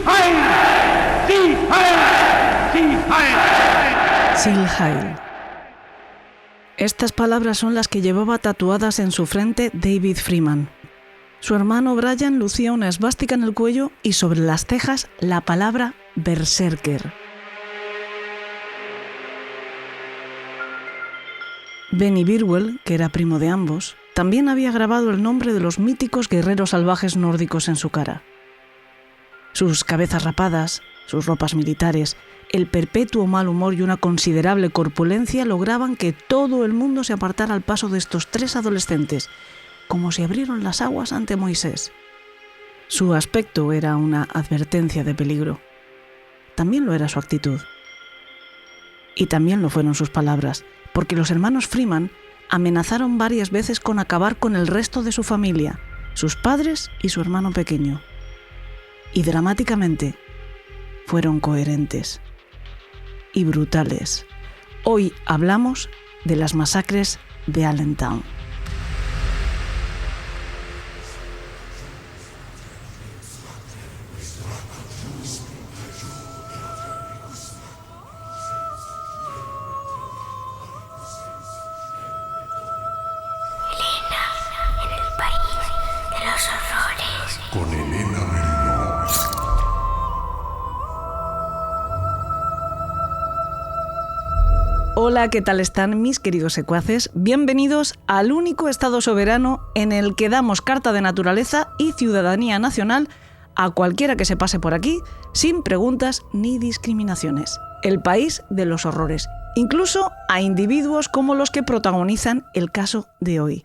Heil! Sieg Heil! Sieg Heil! Sieg Heil. Estas palabras son las que llevaba tatuadas en su frente David Freeman. Su hermano Brian lucía una esvástica en el cuello y sobre las cejas la palabra Berserker. Benny Burwell, que era primo de ambos, también había grabado el nombre de los míticos guerreros salvajes nórdicos en su cara. Sus cabezas rapadas, sus ropas militares, el perpetuo mal humor y una considerable corpulencia lograban que todo el mundo se apartara al paso de estos tres adolescentes, como si abrieron las aguas ante Moisés. Su aspecto era una advertencia de peligro. También lo era su actitud. Y también lo fueron sus palabras, porque los hermanos Freeman amenazaron varias veces con acabar con el resto de su familia, sus padres y su hermano pequeño. Y dramáticamente fueron coherentes y brutales. Hoy hablamos de las masacres de Allentown. Con Elena Merino. Hola, ¿qué tal están mis queridos secuaces? Bienvenidos al único Estado soberano en el que damos carta de naturaleza y ciudadanía nacional a cualquiera que se pase por aquí sin preguntas ni discriminaciones. El país de los horrores, incluso a individuos como los que protagonizan el caso de hoy.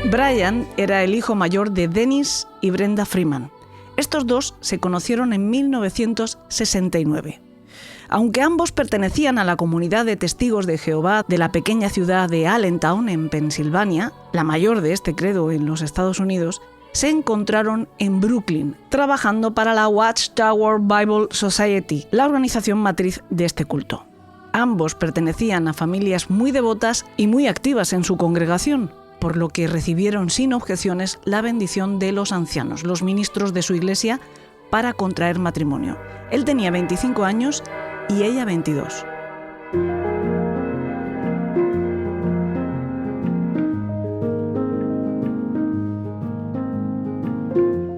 Brian era el hijo mayor de Dennis y Brenda Freeman. Estos dos se conocieron en 1969. Aunque ambos pertenecían a la comunidad de testigos de Jehová de la pequeña ciudad de Allentown, en Pensilvania, la mayor de este credo en los Estados Unidos, se encontraron en Brooklyn, trabajando para la Watchtower Bible Society, la organización matriz de este culto. Ambos pertenecían a familias muy devotas y muy activas en su congregación, por lo que recibieron sin objeciones la bendición de los ancianos, los ministros de su iglesia, para contraer matrimonio. Él tenía 25 años y ella 22.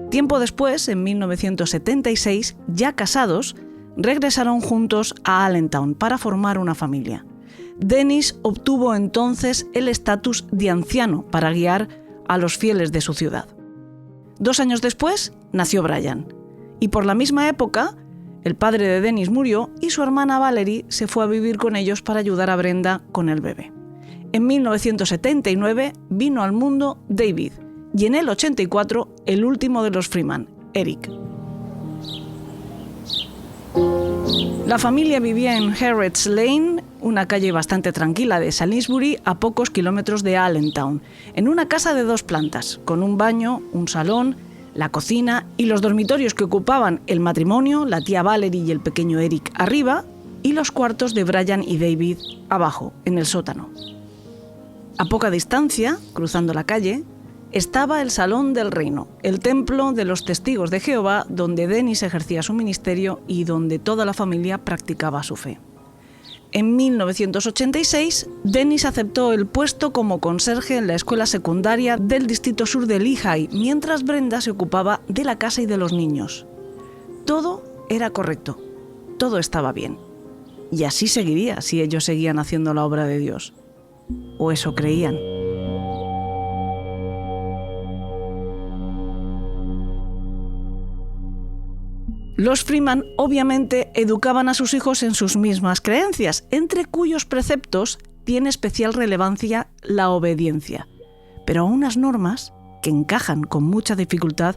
Tiempo después, en 1976, ya casados, regresaron juntos a Allentown para formar una familia. Dennis obtuvo entonces el estatus de anciano para guiar a los fieles de su ciudad. 2 años después nació Brian, y por la misma época el padre de Dennis murió y su hermana Valerie se fue a vivir con ellos para ayudar a Brenda con el bebé. En 1979 vino al mundo David y en el 84 el último de los Freeman, Eric. La familia vivía en Harrods Lane, una calle bastante tranquila de Salisbury, a pocos kilómetros de Allentown, en una casa de 2 plantas, con un baño, un salón, la cocina y los dormitorios que ocupaban el matrimonio, la tía Valerie y el pequeño Eric arriba, y los cuartos de Brian y David abajo, en el sótano. A poca distancia, cruzando la calle, estaba el Salón del Reino, el templo de los testigos de Jehová, donde Dennis ejercía su ministerio y donde toda la familia practicaba su fe. En 1986, Dennis aceptó el puesto como conserje en la escuela secundaria del distrito sur de Lehigh, mientras Brenda se ocupaba de la casa y de los niños. Todo era correcto, todo estaba bien. Y así seguiría si ellos seguían haciendo la obra de Dios. O eso creían. Los Freeman obviamente educaban a sus hijos en sus mismas creencias, entre cuyos preceptos tiene especial relevancia la obediencia, pero a unas normas que encajan con mucha dificultad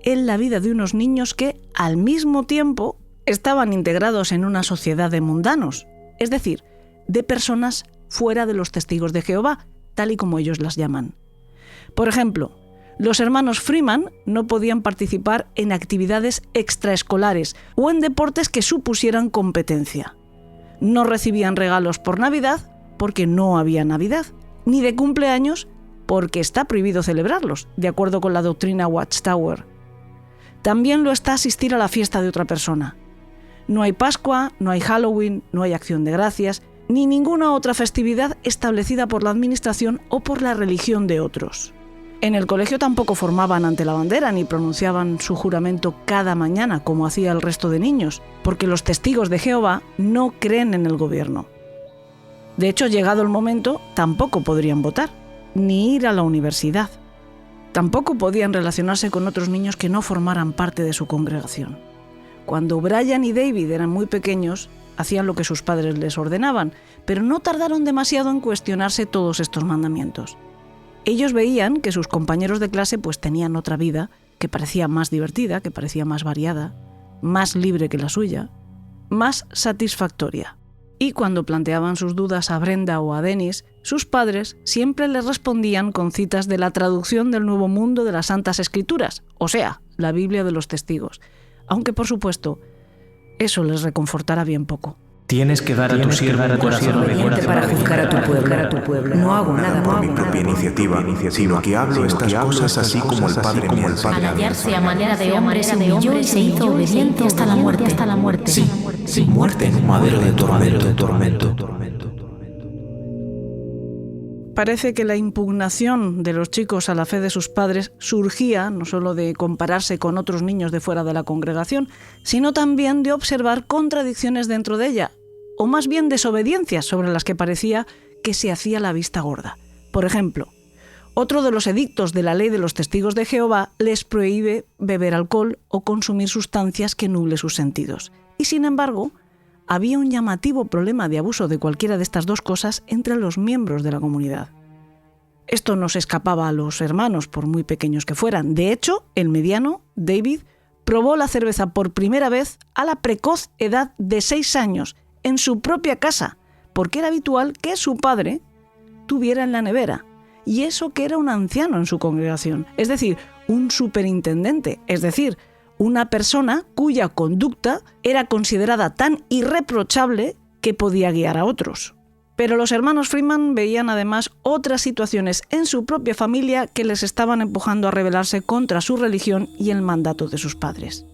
en la vida de unos niños que, al mismo tiempo, estaban integrados en una sociedad de mundanos, es decir, de personas fuera de los testigos de Jehová, tal y como ellos las llaman. Por ejemplo, Los hermanos Freeman no podían participar en actividades extraescolares o en deportes que supusieran competencia. No recibían regalos por Navidad porque no había Navidad, ni de cumpleaños porque está prohibido celebrarlos, de acuerdo con la doctrina Watchtower. También lo está asistir a la fiesta de otra persona. No hay Pascua, no hay Halloween, no hay Acción de Gracias, ni ninguna otra festividad establecida por la administración o por la religión de otros. En el colegio tampoco formaban ante la bandera ni pronunciaban su juramento cada mañana como hacía el resto de niños, porque los testigos de Jehová no creen en el gobierno. De hecho, llegado el momento, tampoco podrían votar, ni ir a la universidad. Tampoco podían relacionarse con otros niños que no formaran parte de su congregación. Cuando Brian y David eran muy pequeños, hacían lo que sus padres les ordenaban, pero no tardaron demasiado en cuestionarse todos estos mandamientos. Ellos veían que sus compañeros de clase pues tenían otra vida que parecía más divertida, que parecía más variada, más libre que la suya, más satisfactoria. Y cuando planteaban sus dudas a Brenda o a Dennis, sus padres siempre les respondían con citas de la traducción del Nuevo Mundo de las Santas Escrituras, o sea, la Biblia de los Testigos, aunque por supuesto eso les reconfortara bien poco. Tienes que dar a tu siervo un corazón obediente para juzgar a tu pueblo. No hago nada por mi propia iniciativa, sino que hablo estas cosas así como el Padre me ha Al hallarse a manera de hombre se humilló y se hizo obediente hasta la muerte. Sí, muerte en un madero de tormento. Parece que la impugnación de los chicos a la fe de sus padres surgía no solo de compararse con otros niños de fuera de la congregación, sino también de observar contradicciones dentro de ella, o más bien desobediencias sobre las que parecía que se hacía la vista gorda. Por ejemplo, otro de los edictos de la ley de los testigos de Jehová les prohíbe beber alcohol o consumir sustancias que nublen sus sentidos. Y sin embargo, había un llamativo problema de abuso de cualquiera de estas dos cosas entre los miembros de la comunidad. Esto no se escapaba a los hermanos, por muy pequeños que fueran. De hecho, el mediano, David, probó la cerveza por primera vez a la precoz edad de 6 años, en su propia casa, porque era habitual que su padre tuviera en la nevera, y eso que era un anciano en su congregación, es decir, un superintendente, es decir, una persona cuya conducta era considerada tan irreprochable que podía guiar a otros. Pero los hermanos Freeman veían además otras situaciones en su propia familia que les estaban empujando a rebelarse contra su religión y el mandato de sus padres.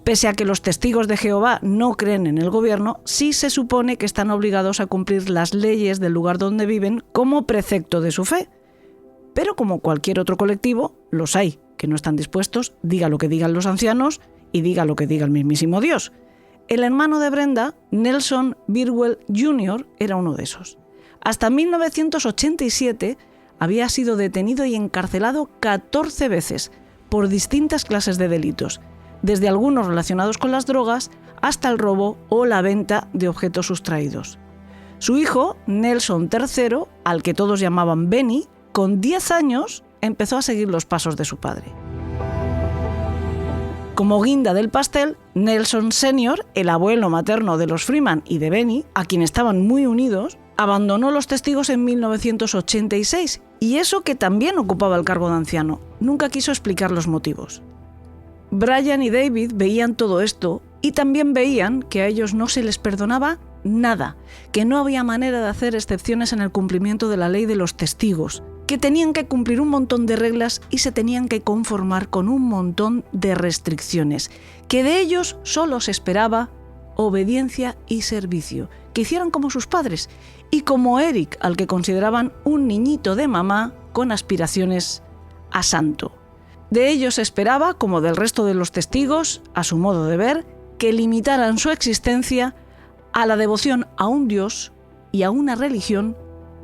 Pese a que los testigos de Jehová no creen en el gobierno, sí se supone que están obligados a cumplir las leyes del lugar donde viven como precepto de su fe. Pero como cualquier otro colectivo, los hay que no están dispuestos, diga lo que digan los ancianos y diga lo que diga el mismísimo Dios. El hermano de Brenda, Nelson Birwell Jr., era uno de esos. Hasta 1987 había sido detenido y encarcelado 14 veces por distintas clases de delitos, desde algunos relacionados con las drogas hasta el robo o la venta de objetos sustraídos. Su hijo, Nelson III, al que todos llamaban Benny, con 10 años empezó a seguir los pasos de su padre. Como guinda del pastel, Nelson Sr., el abuelo materno de los Freeman y de Benny, a quien estaban muy unidos, abandonó los testigos en 1986, y eso que también ocupaba el cargo de anciano. Nunca quiso explicar los motivos. Brian y David veían todo esto y también veían que a ellos no se les perdonaba nada, que no había manera de hacer excepciones en el cumplimiento de la ley de los testigos, que tenían que cumplir un montón de reglas y se tenían que conformar con un montón de restricciones, que de ellos solo se esperaba obediencia y servicio, que hicieran como sus padres y como Eric, al que consideraban un niñito de mamá con aspiraciones a santo. De ellos se esperaba, como del resto de los testigos, a su modo de ver, que limitaran su existencia a la devoción a un Dios y a una religión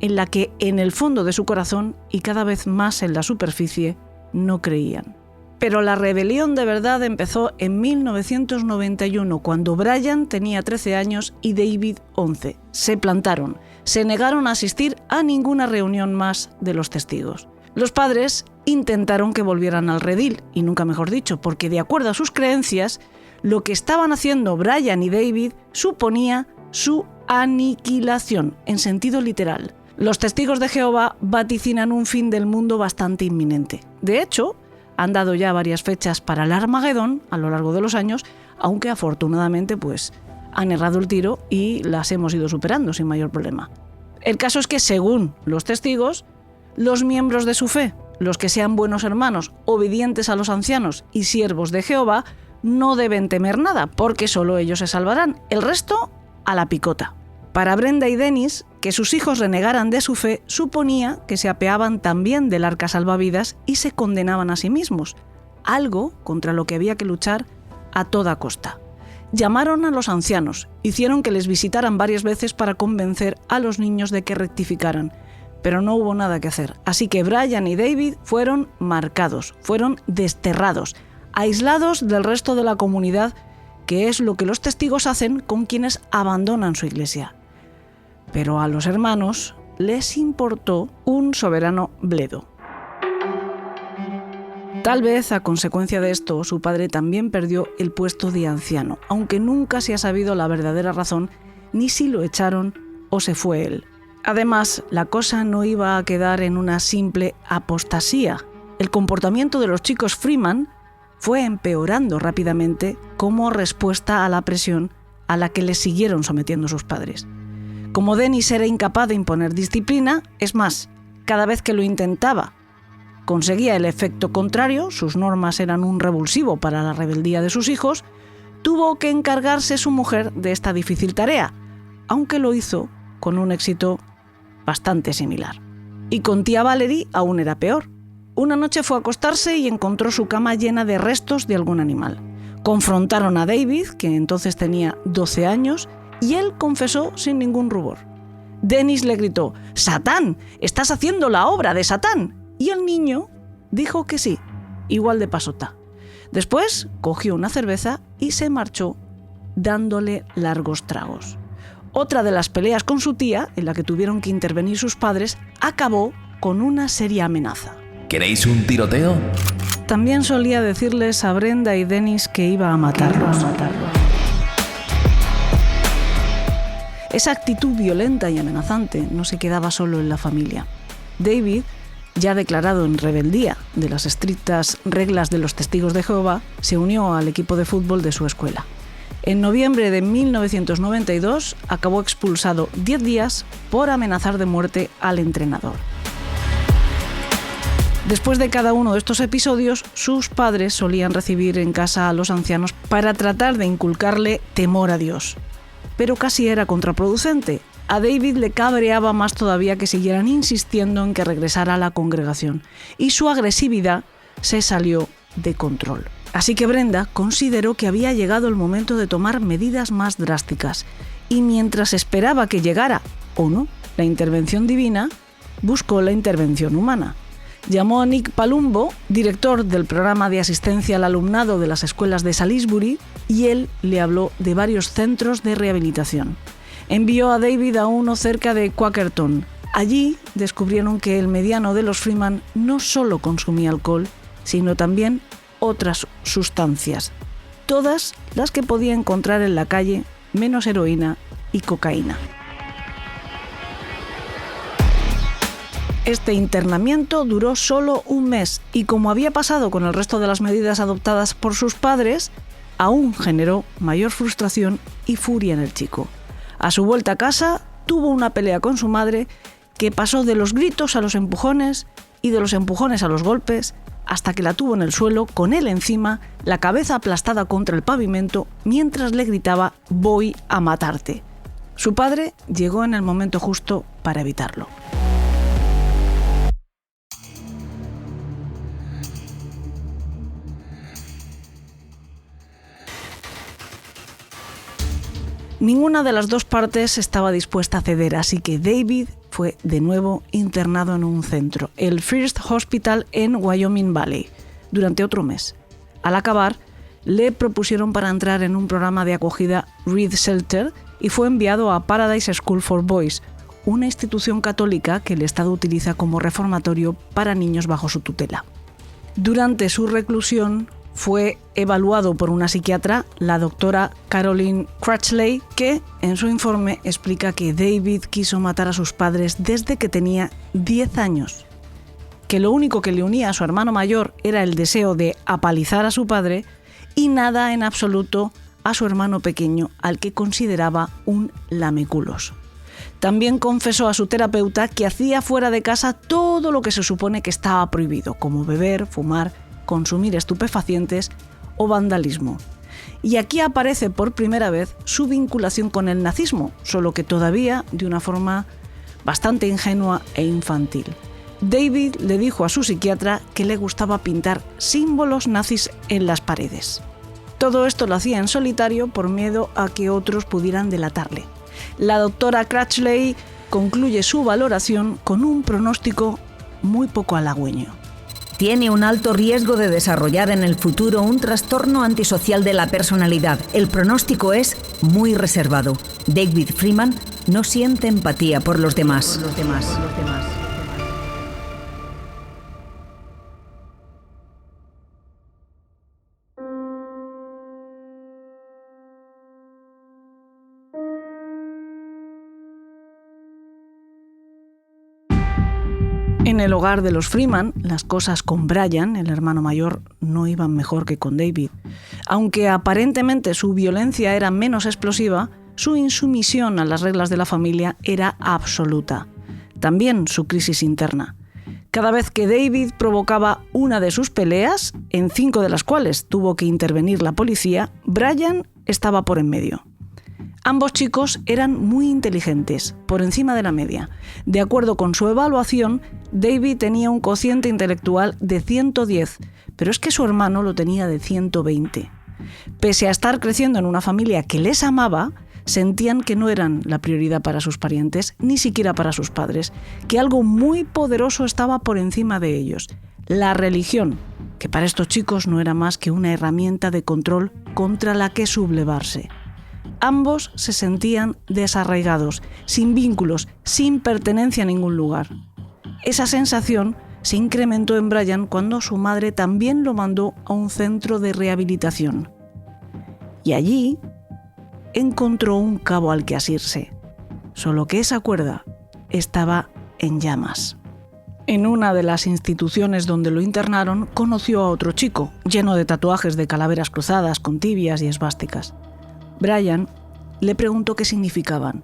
en la que en el fondo de su corazón y cada vez más en la superficie no creían. Pero la rebelión de verdad empezó en 1991, cuando Brian tenía 13 años y David 11. Se plantaron, se negaron a asistir a ninguna reunión más de los testigos. Los padres intentaron que volvieran al redil, y nunca mejor dicho, porque de acuerdo a sus creencias, lo que estaban haciendo Brian y David suponía su aniquilación, en sentido literal. Los testigos de Jehová vaticinan un fin del mundo bastante inminente. De hecho, han dado ya varias fechas para el Armagedón a lo largo de los años, aunque afortunadamente han errado el tiro y las hemos ido superando sin mayor problema. El caso es que, según los testigos, los miembros de su fe, los que sean buenos hermanos, obedientes a los ancianos y siervos de Jehová, no deben temer nada, porque solo ellos se salvarán. El resto, a la picota. Para Brenda y Dennis, que sus hijos renegaran de su fe suponía que se apeaban también del arca salvavidas y se condenaban a sí mismos, algo contra lo que había que luchar a toda costa. Llamaron a los ancianos, hicieron que les visitaran varias veces para convencer a los niños de que rectificaran, pero no hubo nada que hacer. Así que Brian y David fueron marcados, fueron desterrados, aislados del resto de la comunidad, que es lo que los testigos hacen con quienes abandonan su iglesia. Pero a los hermanos les importó un soberano bledo. Tal vez a consecuencia de esto, su padre también perdió el puesto de anciano, aunque nunca se ha sabido la verdadera razón, ni si lo echaron o se fue él. Además, la cosa no iba a quedar en una simple apostasía. El comportamiento de los chicos Freeman fue empeorando rápidamente como respuesta a la presión a la que les siguieron sometiendo sus padres. Como Dennis era incapaz de imponer disciplina, es más, cada vez que lo intentaba, conseguía el efecto contrario, sus normas eran un revulsivo para la rebeldía de sus hijos, tuvo que encargarse su mujer de esta difícil tarea, aunque lo hizo con un éxito bastante similar. Y con tía Valerie aún era peor. Una noche fue a acostarse y encontró su cama llena de restos de algún animal. Confrontaron a David, que entonces tenía 12 años, y él confesó sin ningún rubor. Dennis le gritó: «¡Satán! ¡Estás haciendo la obra de Satán!». Y el niño dijo que sí, igual de pasota. Después cogió una cerveza y se marchó, dándole largos tragos. Otra de las peleas con su tía, en la que tuvieron que intervenir sus padres, acabó con una seria amenaza. ¿Queréis un tiroteo? También solía decirles a Brenda y Dennis que iba a matarlos. Esa actitud violenta y amenazante no se quedaba solo en la familia. David, ya declarado en rebeldía de las estrictas reglas de los testigos de Jehová, se unió al equipo de fútbol de su escuela. En noviembre de 1992 acabó expulsado 10 días por amenazar de muerte al entrenador. Después de cada uno de estos episodios, sus padres solían recibir en casa a los ancianos para tratar de inculcarle temor a Dios. Pero casi era contraproducente. A David le cabreaba más todavía que siguieran insistiendo en que regresara a la congregación, y su agresividad se salió de control. Así que Brenda consideró que había llegado el momento de tomar medidas más drásticas, y mientras esperaba que llegara, o no, la intervención divina, buscó la intervención humana. Llamó a Nick Palumbo, director del programa de asistencia al alumnado de las escuelas de Salisbury, y él le habló de varios centros de rehabilitación. Envió a David a uno cerca de Quakerton. Allí descubrieron que el mediano de los Freeman no solo consumía alcohol, sino también otras sustancias, todas las que podía encontrar en la calle, menos heroína y cocaína. Este internamiento duró solo un mes y, como había pasado con el resto de las medidas adoptadas por sus padres, aún generó mayor frustración y furia en el chico. A su vuelta a casa, tuvo una pelea con su madre que pasó de los gritos a los empujones y de los empujones a los golpes, hasta que la tuvo en el suelo, con él encima, la cabeza aplastada contra el pavimento, mientras le gritaba: «Voy a matarte». Su padre llegó en el momento justo para evitarlo. Ninguna de las dos partes estaba dispuesta a ceder, así que David fue de nuevo internado en un centro, el First Hospital en Wyoming Valley, durante otro mes. Al acabar, le propusieron para entrar en un programa de acogida Reed Shelter y fue enviado a Paradise School for Boys, una institución católica que el Estado utiliza como reformatorio para niños bajo su tutela. Durante su reclusión, fue evaluado por una psiquiatra, la doctora Caroline Crutchley, que en su informe explica que David quiso matar a sus padres desde que tenía 10 años, que lo único que le unía a su hermano mayor era el deseo de apalizar a su padre y nada en absoluto a su hermano pequeño, al que consideraba un lameculos. También confesó a su terapeuta que hacía fuera de casa todo lo que se supone que estaba prohibido, como beber, fumar, consumir estupefacientes o vandalismo. Y aquí aparece por primera vez su vinculación con el nazismo, solo que todavía de una forma bastante ingenua e infantil. David le dijo a su psiquiatra que le gustaba pintar símbolos nazis en las paredes. Todo esto lo hacía en solitario por miedo a que otros pudieran delatarle. La doctora Crutchley concluye su valoración con un pronóstico muy poco halagüeño. Tiene un alto riesgo de desarrollar en el futuro un trastorno antisocial de la personalidad. El pronóstico es muy reservado. David Freeman no siente empatía por los demás. En el hogar de los Freeman, las cosas con Brian, el hermano mayor, no iban mejor que con David. Aunque aparentemente su violencia era menos explosiva, su insumisión a las reglas de la familia era absoluta. También su crisis interna. Cada vez que David provocaba una de sus peleas, en 5 de las cuales tuvo que intervenir la policía, Brian estaba por en medio. Ambos chicos eran muy inteligentes, por encima de la media. De acuerdo con su evaluación, David tenía un cociente intelectual de 110, pero es que su hermano lo tenía de 120. Pese a estar creciendo en una familia que les amaba, sentían que no eran la prioridad para sus parientes, ni siquiera para sus padres, que algo muy poderoso estaba por encima de ellos: la religión, que para estos chicos no era más que una herramienta de control contra la que sublevarse. Ambos se sentían desarraigados, sin vínculos, sin pertenencia a ningún lugar. Esa sensación se incrementó en Brian cuando su madre también lo mandó a un centro de rehabilitación. Y allí encontró un cabo al que asirse, solo que esa cuerda estaba en llamas. En una de las instituciones donde lo internaron, conoció a otro chico, lleno de tatuajes de calaveras cruzadas con tibias y esvásticas. Brian le preguntó qué significaban,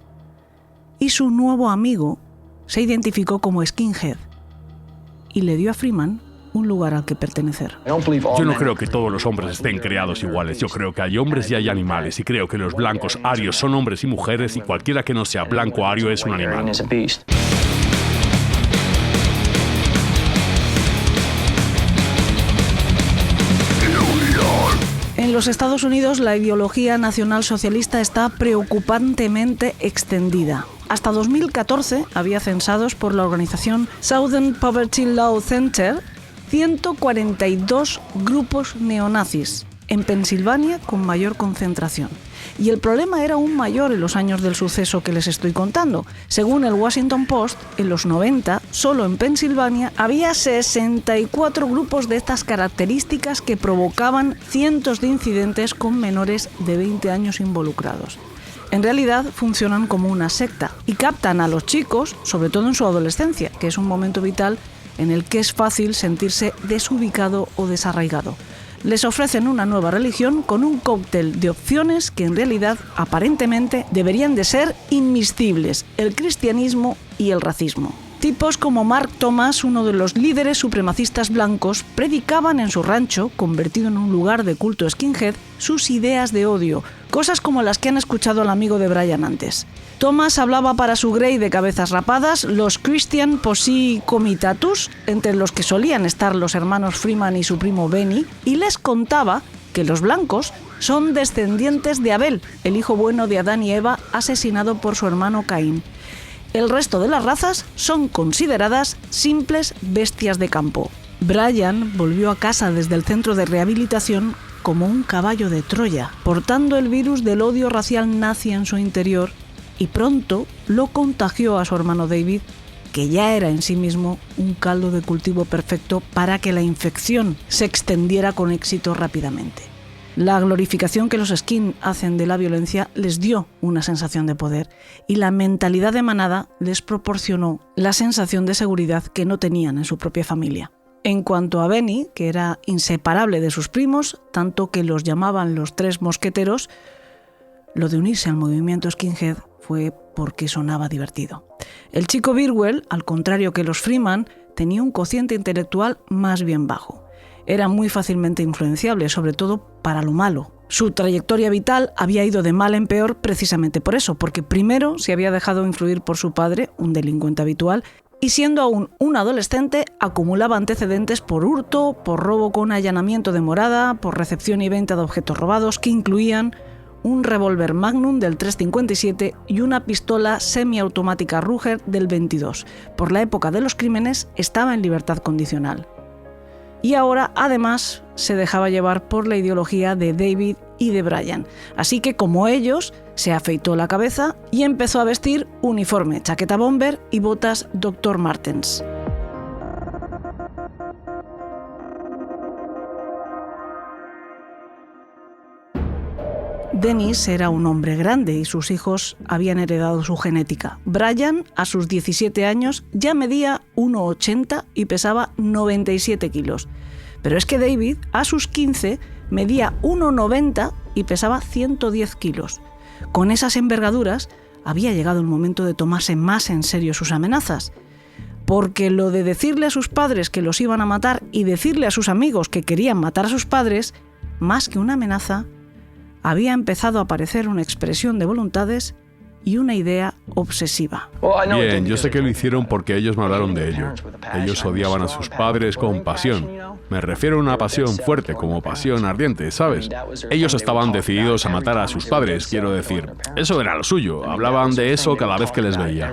y su nuevo amigo se identificó como skinhead y le dio a Freeman un lugar al que pertenecer. Yo no creo que todos los hombres estén creados iguales. Yo creo que hay hombres y hay animales, y creo que los blancos arios son hombres y mujeres, y cualquiera que no sea blanco ario es un animal. En los Estados Unidos, la ideología nacionalsocialista está preocupantemente extendida. Hasta 2014 había censados por la organización Southern Poverty Law Center 142 grupos neonazis, en Pensilvania con mayor concentración. Y el problema era aún mayor en los años del suceso que les estoy contando. Según el Washington Post, en los 90, solo en Pensilvania había 64 grupos de estas características que provocaban cientos de incidentes con menores de 20 años involucrados. En realidad funcionan como una secta y captan a los chicos, sobre todo en su adolescencia, que es un momento vital en el que es fácil sentirse desubicado o desarraigado. Les ofrecen una nueva religión con un cóctel de opciones que en realidad aparentemente deberían de ser inmiscibles: el cristianismo y el racismo. Tipos como Mark Thomas, uno de los líderes supremacistas blancos, predicaban en su rancho, convertido en un lugar de culto skinhead, sus ideas de odio, cosas como las que han escuchado al amigo de Brian antes. Thomas hablaba para su grey de cabezas rapadas, los Christian Posse Comitatus, entre los que solían estar los hermanos Freeman y su primo Benny, y les contaba que los blancos son descendientes de Abel, el hijo bueno de Adán y Eva, asesinado por su hermano Caín. El resto de las razas son consideradas simples bestias de campo. Brian volvió a casa desde el centro de rehabilitación como un caballo de Troya, portando el virus del odio racial nazi en su interior, y pronto lo contagió a su hermano David, que ya era en sí mismo un caldo de cultivo perfecto para que la infección se extendiera con éxito rápidamente. La glorificación que los Skin hacen de la violencia les dio una sensación de poder y la mentalidad de manada les proporcionó la sensación de seguridad que no tenían en su propia familia. En cuanto a Benny, que era inseparable de sus primos, tanto que los llamaban los tres mosqueteros, lo de unirse al movimiento skinhead fue porque sonaba divertido. El chico Burwell, al contrario que los Freeman, tenía un cociente intelectual más bien bajo. Era muy fácilmente influenciable, sobre todo para lo malo. Su trayectoria vital había ido de mal en peor precisamente por eso, porque primero se había dejado influir por su padre, un delincuente habitual, y siendo aún un adolescente acumulaba antecedentes por hurto, por robo con allanamiento de morada, por recepción y venta de objetos robados que incluían un revólver Magnum del 357 y una pistola semiautomática Ruger del 22. Por la época de los crímenes estaba en libertad condicional. Y ahora, además, se dejaba llevar por la ideología de David y de Brian. Así que, como ellos, se afeitó la cabeza y empezó a vestir uniforme, chaqueta bomber y botas Dr. Martens. Dennis era un hombre grande y sus hijos habían heredado su genética. Brian, a sus 17 años, ya medía 1,80 y pesaba 97 kilos. Pero es que David, a sus 15, medía 1,90 y pesaba 110 kilos. Con esas envergaduras, había llegado el momento de tomarse más en serio sus amenazas. Porque lo de decirle a sus padres que los iban a matar y decirle a sus amigos que querían matar a sus padres, más que una amenaza, había empezado a aparecer una expresión de voluntades y una idea obsesiva. Bien, yo sé que lo hicieron porque ellos me hablaron de ello. Ellos odiaban a sus padres con pasión. Me refiero a una pasión fuerte, como pasión ardiente, ¿sabes? Ellos estaban decididos a matar a sus padres, quiero decir. Eso era lo suyo. Hablaban de eso cada vez que les veía.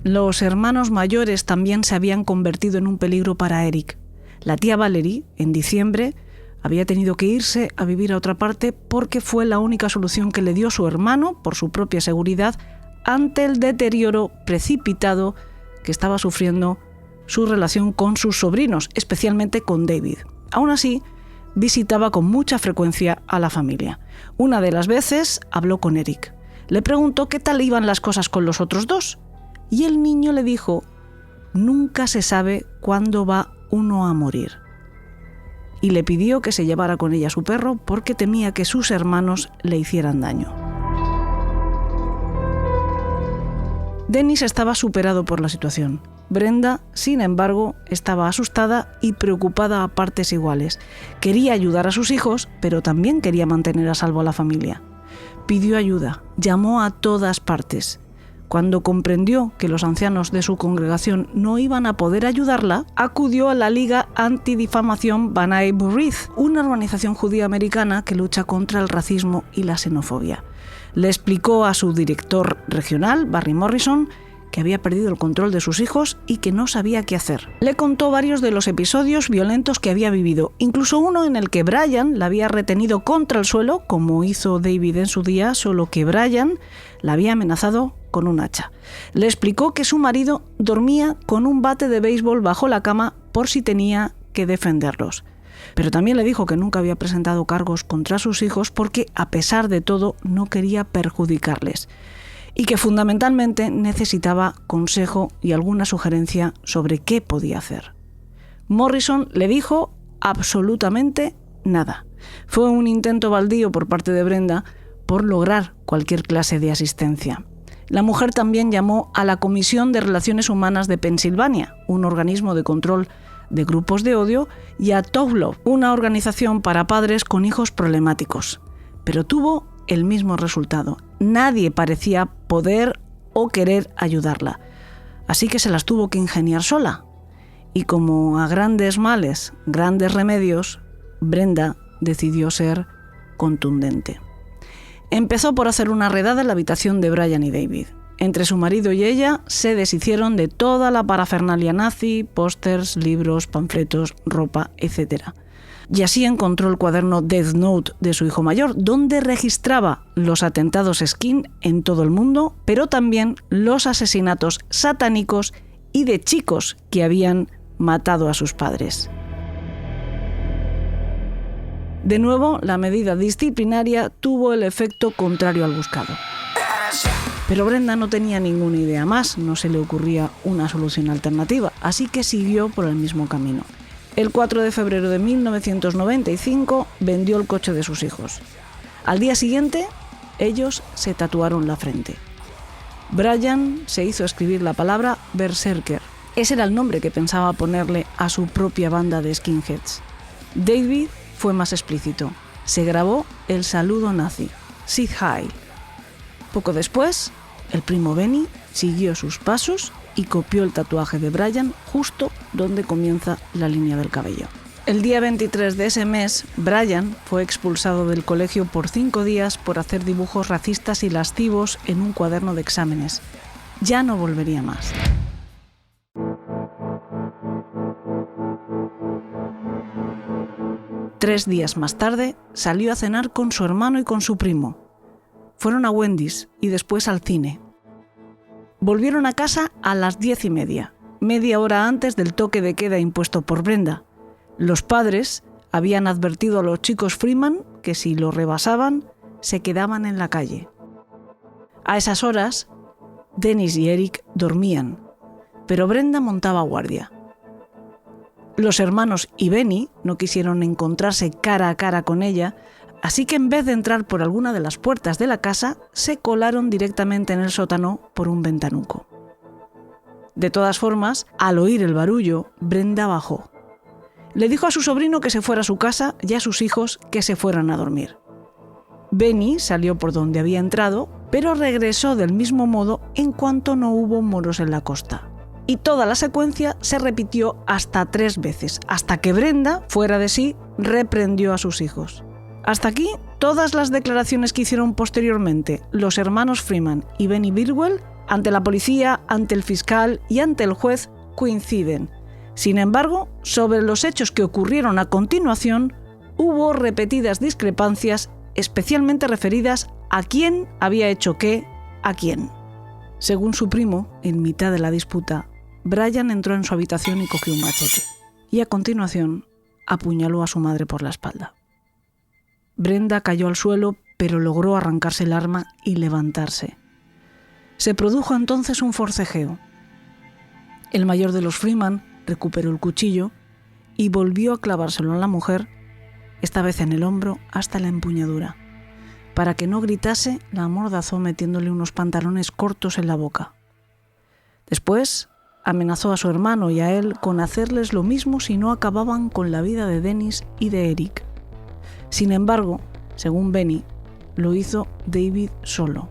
Los hermanos mayores también se habían convertido en un peligro para Eric. La tía Valerie, en diciembre, había tenido que irse a vivir a otra parte porque fue la única solución que le dio su hermano, por su propia seguridad, ante el deterioro precipitado que estaba sufriendo su relación con sus sobrinos, especialmente con David. Aún así, visitaba con mucha frecuencia a la familia. Una de las veces habló con Eric. Le preguntó qué tal iban las cosas con los otros dos. Y el niño le dijo: «Nunca se sabe cuándo va uno a morir». Y le pidió que se llevara con ella a su perro porque temía que sus hermanos le hicieran daño. Dennis estaba superado por la situación. Brenda, sin embargo, estaba asustada y preocupada a partes iguales. Quería ayudar a sus hijos, pero también quería mantener a salvo a la familia. Pidió ayuda, llamó a todas partes. Cuando comprendió que los ancianos de su congregación no iban a poder ayudarla, acudió a la Liga Antidifamación B'nai B'rith, una organización judía americana que lucha contra el racismo y la xenofobia. Le explicó a su director regional, Barry Morrison, que había perdido el control de sus hijos y que no sabía qué hacer. Le contó varios de los episodios violentos que había vivido, incluso uno en el que Brian la había retenido contra el suelo, como hizo David en su día, solo que Brian la había amenazado con un hacha. Le explicó que su marido dormía con un bate de béisbol bajo la cama por si tenía que defenderlos. Pero también le dijo que nunca había presentado cargos contra sus hijos porque, a pesar de todo, no quería perjudicarles. Y que fundamentalmente necesitaba consejo y alguna sugerencia sobre qué podía hacer. Morrison le dijo absolutamente nada. Fue un intento baldío por parte de Brenda por lograr cualquier clase de asistencia. La mujer también llamó a la Comisión de Relaciones Humanas de Pensilvania, un organismo de control de grupos de odio, y a Tough, una organización para padres con hijos problemáticos. Pero tuvo el mismo resultado. Nadie parecía poder o querer ayudarla. Así que se las tuvo que ingeniar sola. Y como a grandes males, grandes remedios, Brenda decidió ser contundente. Empezó por hacer una redada en la habitación de Brian y David. Entre su marido y ella se deshicieron de toda la parafernalia nazi, pósters, libros, panfletos, ropa, etc. Y así encontró el cuaderno Death Note de su hijo mayor, donde registraba los atentados Skin en todo el mundo, pero también los asesinatos satánicos y de chicos que habían matado a sus padres. De nuevo, la medida disciplinaria tuvo el efecto contrario al buscado. Pero Brenda no tenía ninguna idea más, no se le ocurría una solución alternativa, así que siguió por el mismo camino. El 4 de febrero de 1995 vendió el coche de sus hijos. Al día siguiente, ellos se tatuaron la frente. Brian se hizo escribir la palabra Berserker. Ese era el nombre que pensaba ponerle a su propia banda de skinheads. David fue más explícito. Se grabó el saludo nazi, Sieg Heil. Poco después, el primo Benny siguió sus pasos y copió el tatuaje de Brian justo donde comienza la línea del cabello. El día 23 de ese mes, Brian fue expulsado del colegio por 5 días por hacer dibujos racistas y lascivos en un cuaderno de exámenes. Ya no volvería más. Tres días más tarde, salió a cenar con su hermano y con su primo. Fueron a Wendy's y después al cine. Volvieron a casa a las 10:30, media hora antes del toque de queda impuesto por Brenda. Los padres habían advertido a los chicos Freeman que si lo rebasaban, se quedaban en la calle. A esas horas, Dennis y Eric dormían, pero Brenda montaba guardia. Los hermanos y Benny no quisieron encontrarse cara a cara con ella, así que en vez de entrar por alguna de las puertas de la casa, se colaron directamente en el sótano por un ventanuco. De todas formas, al oír el barullo, Brenda bajó. Le dijo a su sobrino que se fuera a su casa y a sus hijos que se fueran a dormir. Benny salió por donde había entrado, pero regresó del mismo modo en cuanto no hubo moros en la costa. Y toda la secuencia se repitió hasta 3 veces, hasta que Brenda, fuera de sí, reprendió a sus hijos. Hasta aquí, todas las declaraciones que hicieron posteriormente los hermanos Freeman y Benny Bidwell ante la policía, ante el fiscal y ante el juez coinciden. Sin embargo, sobre los hechos que ocurrieron a continuación, hubo repetidas discrepancias, especialmente referidas a quién había hecho qué a quién. Según su primo, en mitad de la disputa, Brian entró en su habitación y cogió un machete, y a continuación apuñaló a su madre por la espalda. Brenda cayó al suelo, pero logró arrancarse el arma y levantarse. Se produjo entonces un forcejeo. El mayor de los Freeman recuperó el cuchillo y volvió a clavárselo a la mujer, esta vez en el hombro hasta la empuñadura. Para que no gritase, la amordazó metiéndole unos pantalones cortos en la boca. Después amenazó a su hermano y a él con hacerles lo mismo si no acababan con la vida de Dennis y de Eric. Sin embargo, según Benny, lo hizo David solo.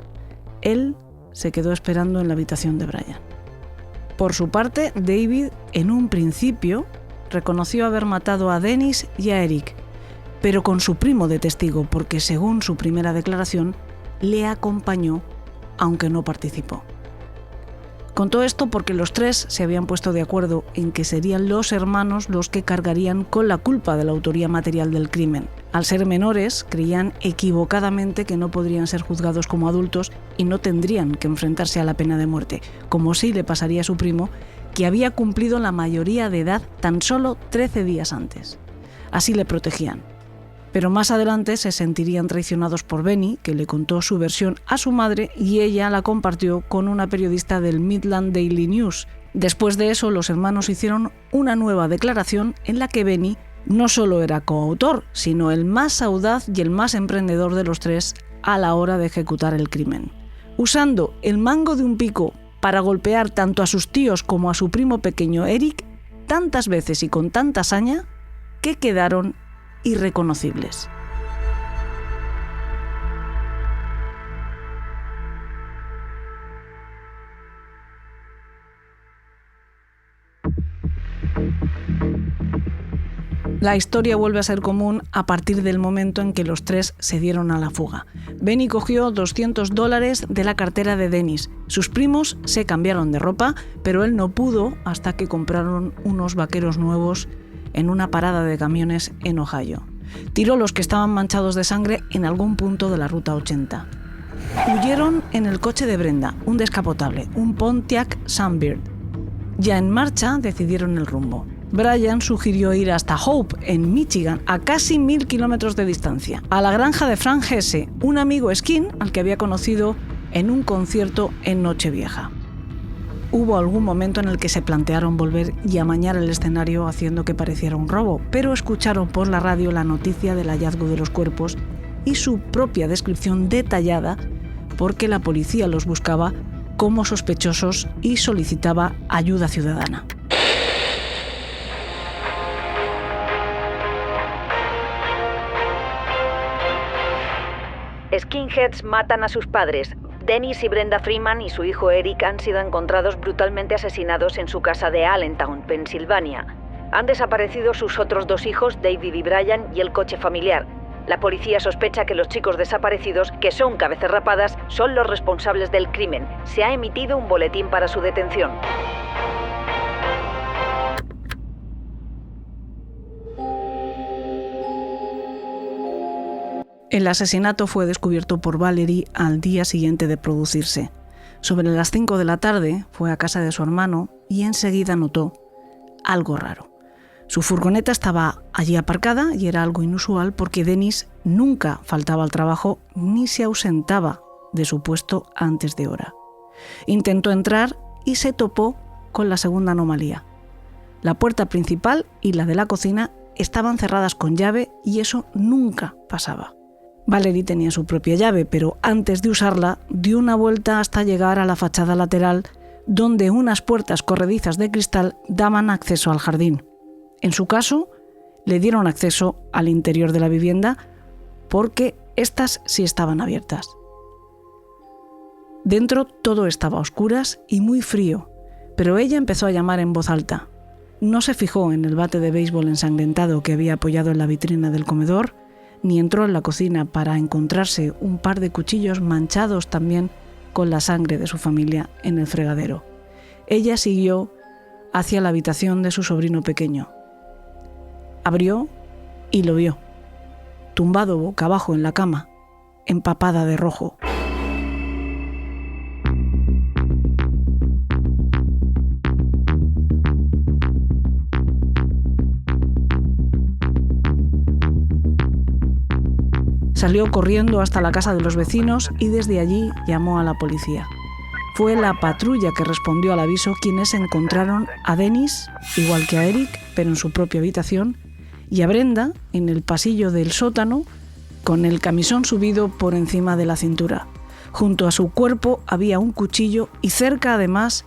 Él se quedó esperando en la habitación de Brian. Por su parte, David, en un principio, reconoció haber matado a Dennis y a Eric, pero con su primo de testigo, porque según su primera declaración, le acompañó, aunque no participó. Contó esto porque los tres se habían puesto de acuerdo en que serían los hermanos los que cargarían con la culpa de la autoría material del crimen. Al ser menores, creían equivocadamente que no podrían ser juzgados como adultos y no tendrían que enfrentarse a la pena de muerte, como sí le pasaría a su primo, que había cumplido la mayoría de edad tan solo 13 días antes. Así le protegían. Pero más adelante se sentirían traicionados por Benny, que le contó su versión a su madre y ella la compartió con una periodista del Midland Daily News. Después de eso, los hermanos hicieron una nueva declaración en la que Benny no solo era coautor, sino el más audaz y el más emprendedor de los tres a la hora de ejecutar el crimen. Usando el mango de un pico para golpear tanto a sus tíos como a su primo pequeño Eric, tantas veces y con tanta saña, que quedaron irreconocibles. La historia vuelve a ser común a partir del momento en que los tres se dieron a la fuga. Benny cogió $200 de la cartera de Dennis. Sus primos se cambiaron de ropa, pero él no pudo hasta que compraron unos vaqueros nuevos en una parada de camiones en Ohio. Tiró los que estaban manchados de sangre en algún punto de la Ruta 80. Huyeron en el coche de Brenda, un descapotable, un Pontiac Sunbird. Ya en marcha decidieron el rumbo. Brian sugirió ir hasta Hope, en Michigan, a casi 1000 kilómetros de distancia, a la granja de Frank Hesse, un amigo skin al que había conocido en un concierto en Nochevieja. Hubo algún momento en el que se plantearon volver y amañar el escenario haciendo que pareciera un robo, pero escucharon por la radio la noticia del hallazgo de los cuerpos y su propia descripción detallada porque la policía los buscaba como sospechosos y solicitaba ayuda ciudadana. Skinheads matan a sus padres. Dennis y Brenda Freeman y su hijo Eric han sido encontrados brutalmente asesinados en su casa de Allentown, Pensilvania. Han desaparecido sus otros 2 hijos, David y Brian, y el coche familiar. La policía sospecha que los chicos desaparecidos, que son cabezas rapadas, son los responsables del crimen. Se ha emitido un boletín para su detención. El asesinato fue descubierto por Valerie al día siguiente de producirse. Sobre las 5 de la tarde fue a casa de su hermano y enseguida notó algo raro. Su furgoneta estaba allí aparcada y era algo inusual porque Dennis nunca faltaba al trabajo ni se ausentaba de su puesto antes de hora. Intentó entrar y se topó con la segunda anomalía. La puerta principal y la de la cocina estaban cerradas con llave y eso nunca pasaba. Valerie tenía su propia llave, pero antes de usarla dio una vuelta hasta llegar a la fachada lateral, donde unas puertas corredizas de cristal daban acceso al jardín. En su caso, le dieron acceso al interior de la vivienda porque éstas sí estaban abiertas. Dentro todo estaba a oscuras y muy frío, pero ella empezó a llamar en voz alta. No se fijó en el bate de béisbol ensangrentado que había apoyado en la vitrina del comedor, ni entró en la cocina para encontrarse un par de cuchillos manchados también con la sangre de su familia en el fregadero. Ella siguió hacia la habitación de su sobrino pequeño. Abrió y lo vio, tumbado boca abajo en la cama, empapada de rojo. Salió corriendo hasta la casa de los vecinos y desde allí llamó a la policía. Fue la patrulla que respondió al aviso quienes encontraron a Dennis, igual que a Eric, pero en su propia habitación, y a Brenda en el pasillo del sótano con el camisón subido por encima de la cintura. Junto a su cuerpo había un cuchillo y cerca además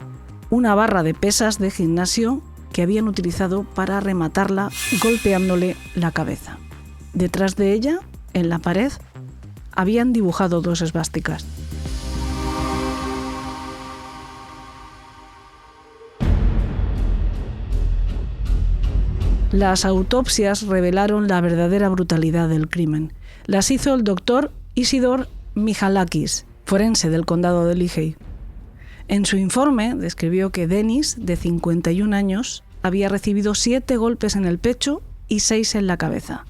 una barra de pesas de gimnasio que habían utilizado para rematarla golpeándole la cabeza. Detrás de ella, en la pared, habían dibujado 2 esvásticas. Las autopsias revelaron la verdadera brutalidad del crimen. Las hizo el doctor Isidor Michalakis, forense del condado de Lehigh. En su informe describió que Dennis, de 51 años, había recibido 7 golpes en el pecho y 6 en la cabeza.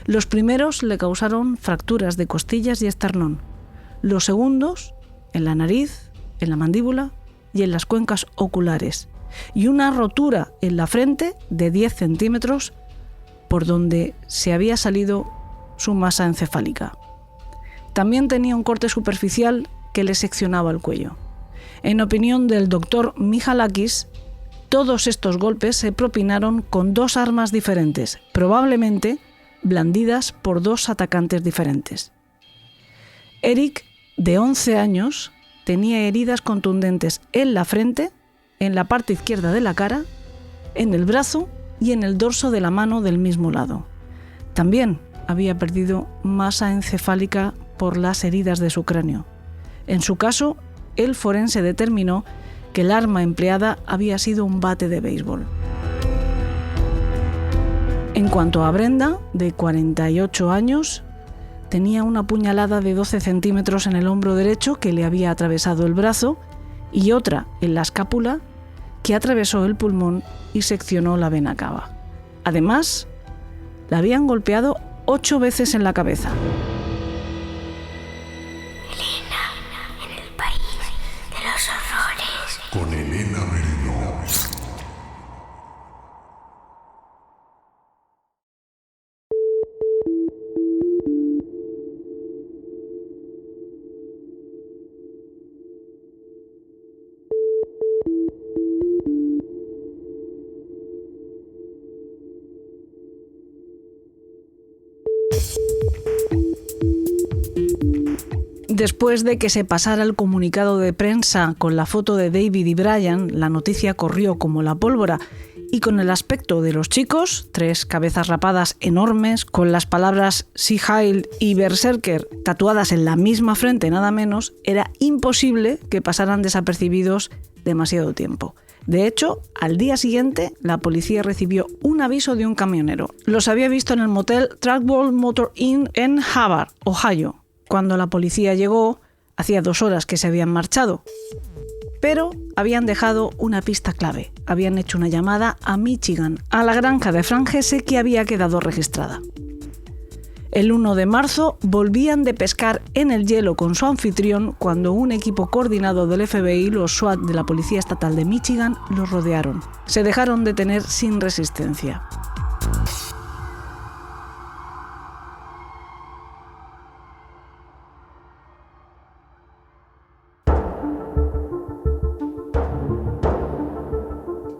Los primeros le causaron fracturas de costillas y esternón. Los segundos, en la nariz, en la mandíbula y en las cuencas oculares. Y una rotura en la frente de 10 centímetros por donde se había salido su masa encefálica. También tenía un corte superficial que le seccionaba el cuello. En opinión del doctor Michalakis, todos estos golpes se propinaron con 2 armas diferentes, probablemente blandidas por 2 atacantes diferentes. Eric, de 11 años, tenía heridas contundentes en la frente, en la parte izquierda de la cara, en el brazo y en el dorso de la mano del mismo lado. También había perdido masa encefálica por las heridas de su cráneo. En su caso, el forense determinó que el arma empleada había sido un bate de béisbol. En cuanto a Brenda, de 48 años, tenía una puñalada de 12 centímetros en el hombro derecho que le había atravesado el brazo y otra en la escápula que atravesó el pulmón y seccionó la vena cava. Además, la habían golpeado 8 veces en la cabeza. Elena, en el país de los horrores. Con Elena Merino. Después de que se pasara el comunicado de prensa con la foto de David y Brian, la noticia corrió como la pólvora y con el aspecto de los chicos, 3 cabezas rapadas enormes, con las palabras Sieg Heil y Berserker tatuadas en la misma frente nada menos, era imposible que pasaran desapercibidos demasiado tiempo. De hecho, al día siguiente, la policía recibió un aviso de un camionero. Los había visto en el motel Trackwall Motor Inn en Havre, Ohio. Cuando la policía llegó, hacía 2 horas que se habían marchado. Pero habían dejado una pista clave. Habían hecho una llamada a Michigan, a la granja de Frank Hesse que había quedado registrada. El 1 de marzo volvían de pescar en el hielo con su anfitrión cuando un equipo coordinado del FBI y los SWAT de la Policía Estatal de Michigan los rodearon. Se dejaron detener sin resistencia.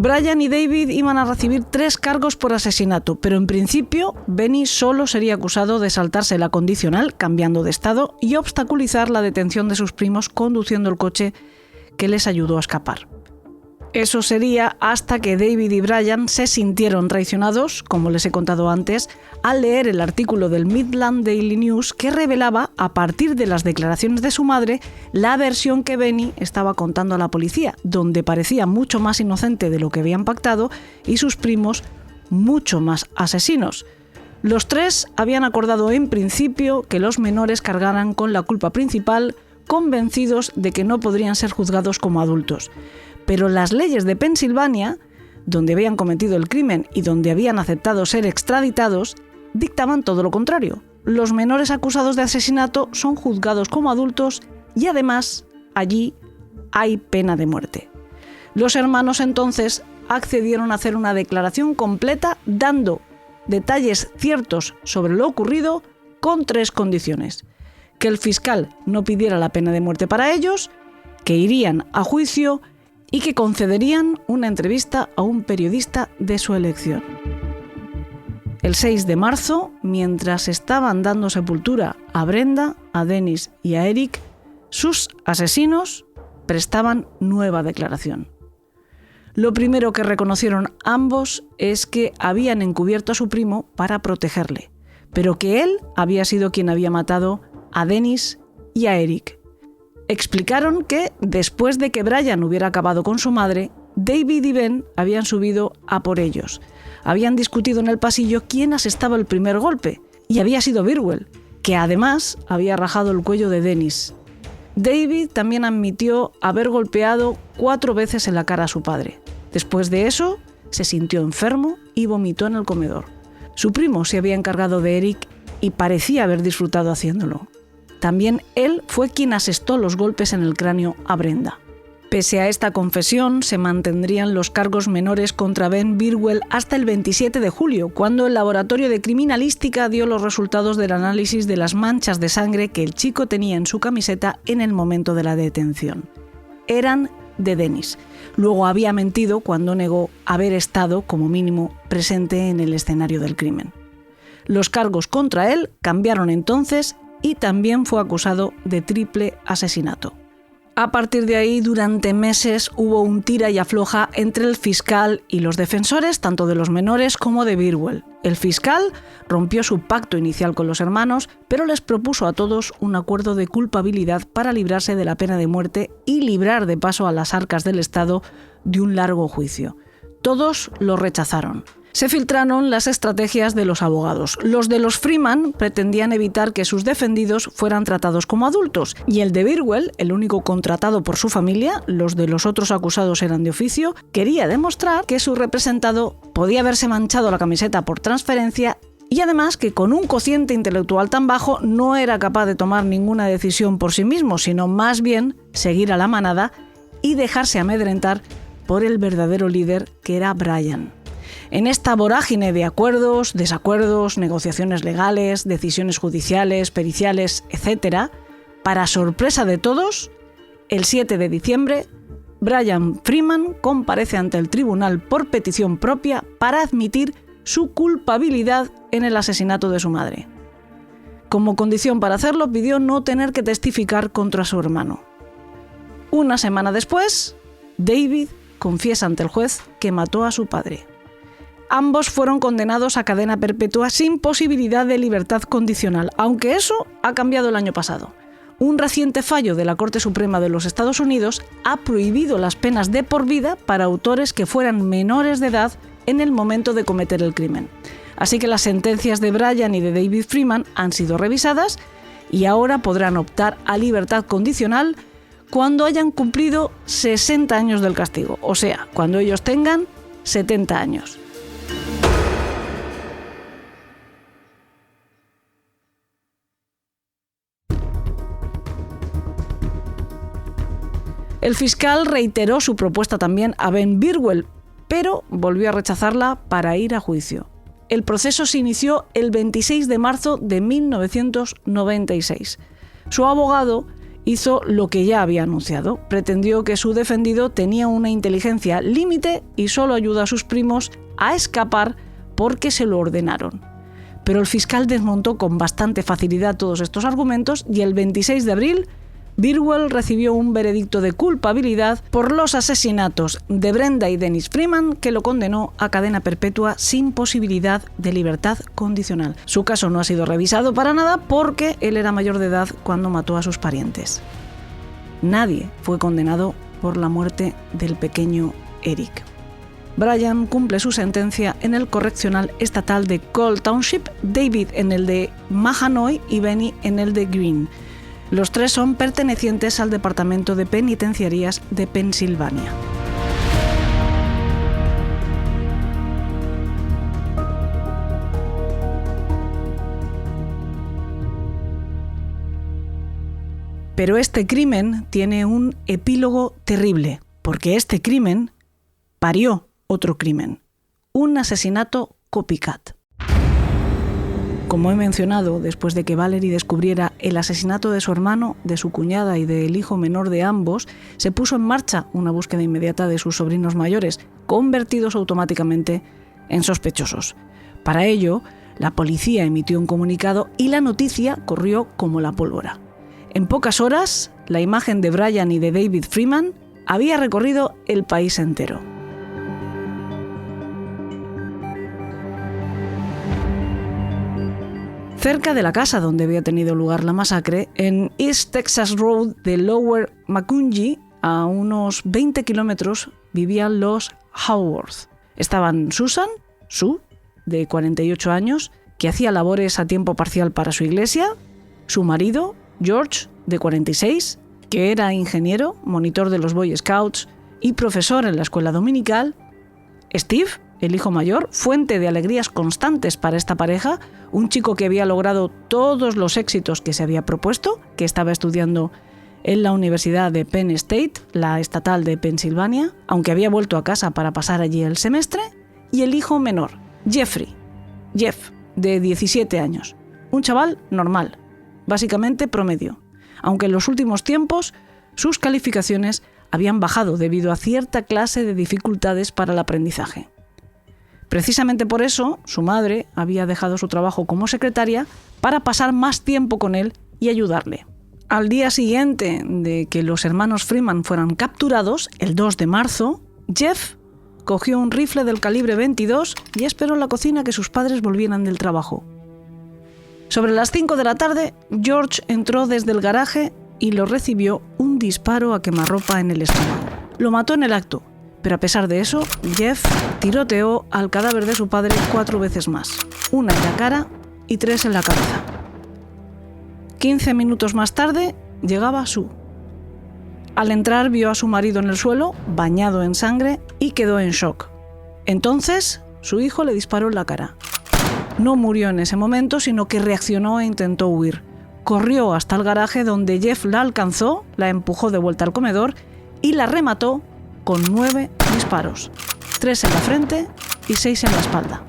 Brian y David iban a recibir 3 cargos por asesinato, pero en principio Benny solo sería acusado de saltarse la condicional, cambiando de estado, y obstaculizar la detención de sus primos conduciendo el coche que les ayudó a escapar. Eso sería hasta que David y Brian se sintieron traicionados, como les he contado antes, al leer el artículo del Midland Daily News que revelaba, a partir de las declaraciones de su madre, la versión que Benny estaba contando a la policía, donde parecía mucho más inocente de lo que habían pactado y sus primos mucho más asesinos. Los 3 habían acordado en principio que los menores cargaran con la culpa principal, convencidos de que no podrían ser juzgados como adultos. Pero las leyes de Pensilvania, donde habían cometido el crimen y donde habían aceptado ser extraditados, dictaban todo lo contrario. Los menores acusados de asesinato son juzgados como adultos y además allí hay pena de muerte. Los hermanos entonces accedieron a hacer una declaración completa dando detalles ciertos sobre lo ocurrido con 3 condiciones: que el fiscal no pidiera la pena de muerte para ellos, que irían a juicio y que concederían una entrevista a un periodista de su elección. El 6 de marzo, mientras estaban dando sepultura a Brenda, a Dennis y a Eric, sus asesinos prestaban nueva declaración. Lo primero que reconocieron ambos es que habían encubierto a su primo para protegerle, pero que él había sido quien había matado a Dennis y a Eric. Explicaron que, después de que Brian hubiera acabado con su madre, David y Ben habían subido a por ellos. Habían discutido en el pasillo quién asestaba el primer golpe, y había sido Burwell, que además había rajado el cuello de Dennis. David también admitió haber golpeado 4 veces en la cara a su padre. Después de eso, se sintió enfermo y vomitó en el comedor. Su primo se había encargado de Eric y parecía haber disfrutado haciéndolo. También él fue quien asestó los golpes en el cráneo a Brenda. Pese a esta confesión, se mantendrían los cargos menores contra Ben Burwell hasta el 27 de julio, cuando el laboratorio de criminalística dio los resultados del análisis de las manchas de sangre que el chico tenía en su camiseta en el momento de la detención. Eran de Dennis. Luego había mentido cuando negó haber estado, como mínimo, presente en el escenario del crimen. Los cargos contra él cambiaron entonces y también fue acusado de triple asesinato. A partir de ahí, durante meses hubo un tira y afloja entre el fiscal y los defensores, tanto de los menores como de Burwell. El fiscal rompió su pacto inicial con los hermanos, pero les propuso a todos un acuerdo de culpabilidad para librarse de la pena de muerte y librar de paso a las arcas del Estado de un largo juicio. Todos lo rechazaron. Se filtraron las estrategias de los abogados. Los de los Freeman pretendían evitar que sus defendidos fueran tratados como adultos, y el de Burwell, el único contratado por su familia, los de los otros acusados eran de oficio, quería demostrar que su representado podía haberse manchado la camiseta por transferencia y además que con un cociente intelectual tan bajo no era capaz de tomar ninguna decisión por sí mismo, sino más bien seguir a la manada y dejarse amedrentar por el verdadero líder que era Brian. En esta vorágine de acuerdos, desacuerdos, negociaciones legales, decisiones judiciales, periciales, etc., para sorpresa de todos, el 7 de diciembre, Brian Freeman comparece ante el tribunal por petición propia para admitir su culpabilidad en el asesinato de su madre. Como condición para hacerlo, pidió no tener que testificar contra su hermano. Una semana después, David confiesa ante el juez que mató a su padre. Ambos fueron condenados a cadena perpetua sin posibilidad de libertad condicional, aunque eso ha cambiado el año pasado. Un reciente fallo de la Corte Suprema de los Estados Unidos ha prohibido las penas de por vida para autores que fueran menores de edad en el momento de cometer el crimen. Así que las sentencias de Brian y de David Freeman han sido revisadas y ahora podrán optar a libertad condicional cuando hayan cumplido 60 años del castigo, o sea, cuando ellos tengan 70 años. El fiscal reiteró su propuesta también a Ben Burwell, pero volvió a rechazarla para ir a juicio. El proceso se inició el 26 de marzo de 1996. Su abogado hizo lo que ya había anunciado. Pretendió que su defendido tenía una inteligencia límite y solo ayudó a sus primos a escapar porque se lo ordenaron. Pero el fiscal desmontó con bastante facilidad todos estos argumentos y el 26 de abril Burwell recibió un veredicto de culpabilidad por los asesinatos de Brenda y Dennis Freeman, que lo condenó a cadena perpetua sin posibilidad de libertad condicional. Su caso no ha sido revisado para nada porque él era mayor de edad cuando mató a sus parientes. Nadie fue condenado por la muerte del pequeño Eric. Brian cumple su sentencia en el correccional estatal de Cole Township, David en el de Mahanoy y Benny en el de Greene. Los tres son pertenecientes al Departamento de Penitenciarías de Pensilvania. Pero este crimen tiene un epílogo terrible, porque este crimen parió otro crimen, un asesinato copycat. Como he mencionado, después de que Valerie descubriera el asesinato de su hermano, de su cuñada y del hijo menor de ambos, se puso en marcha una búsqueda inmediata de sus sobrinos mayores, convertidos automáticamente en sospechosos. Para ello, la policía emitió un comunicado y la noticia corrió como la pólvora. En pocas horas, la imagen de Brian y de David Freeman había recorrido el país entero. Cerca de la casa donde había tenido lugar la masacre, en East Texas Road de Lower Macungie, a unos 20 kilómetros, vivían los Haworth. Estaban Susan, Sue, de 48 años, que hacía labores a tiempo parcial para su iglesia, su marido, George, de 46, que era ingeniero, monitor de los Boy Scouts y profesor en la escuela dominical, Steve, el hijo mayor, fuente de alegrías constantes para esta pareja, un chico que había logrado todos los éxitos que se había propuesto, que estaba estudiando en la Universidad de Penn State, la estatal de Pensilvania, aunque había vuelto a casa para pasar allí el semestre, y el hijo menor, Jeff, de 17 años, un chaval normal, básicamente promedio, aunque en los últimos tiempos sus calificaciones habían bajado debido a cierta clase de dificultades para el aprendizaje. Precisamente por eso, su madre había dejado su trabajo como secretaria para pasar más tiempo con él y ayudarle. Al día siguiente de que los hermanos Freeman fueran capturados, el 2 de marzo, Jeff cogió un rifle del calibre 22 y esperó en la cocina que sus padres volvieran del trabajo. Sobre las 5 de la tarde, George entró desde el garaje y lo recibió un disparo a quemarropa en el estómago. Lo mató en el acto, Pero a pesar de eso, Jeff tiroteó al cadáver de su padre 4 veces más, una en la cara y 3 en la cabeza. 15 minutos más tarde llegaba Sue. Al entrar vio a su marido en el suelo, bañado en sangre, y quedó en shock. Entonces, su hijo le disparó en la cara. No murió en ese momento, sino que reaccionó e intentó huir. Corrió hasta el garaje donde Jeff la alcanzó, la empujó de vuelta al comedor y la remató con 9 disparos, 3 en la frente y 6 en la espalda.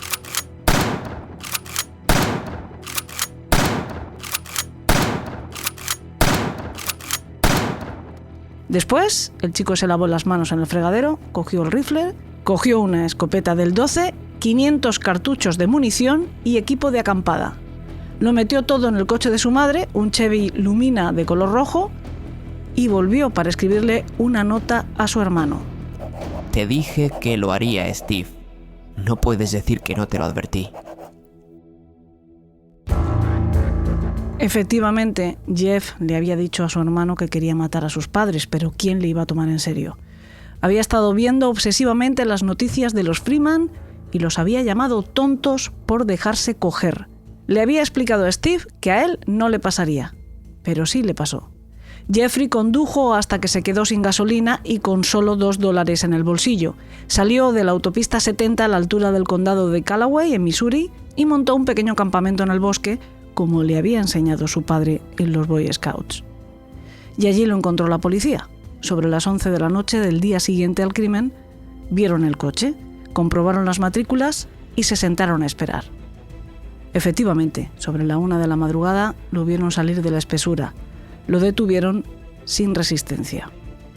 Después, el chico se lavó las manos en el fregadero, cogió el rifle, cogió una escopeta del 12, 500 cartuchos de munición y equipo de acampada. Lo metió todo en el coche de su madre, un Chevy Lumina de color rojo, y volvió para escribirle una nota a su hermano. Te dije que lo haría, Steve. No puedes decir que no te lo advertí. Efectivamente, Jeff le había dicho a su hermano que quería matar a sus padres, pero ¿quién le iba a tomar en serio? Había estado viendo obsesivamente las noticias de los Freeman y los había llamado tontos por dejarse coger. Le había explicado a Steve que a él no le pasaría, pero sí le pasó. Jeffrey condujo hasta que se quedó sin gasolina y con solo $2 en el bolsillo. Salió de la autopista 70 a la altura del condado de Callaway, en Missouri, y montó un pequeño campamento en el bosque, como le había enseñado su padre en los Boy Scouts. Y allí lo encontró la policía. Sobre las 11 de la noche del día siguiente al crimen, vieron el coche, comprobaron las matrículas y se sentaron a esperar. Efectivamente, sobre la 1 de la madrugada lo vieron salir de la espesura. Lo detuvieron sin resistencia.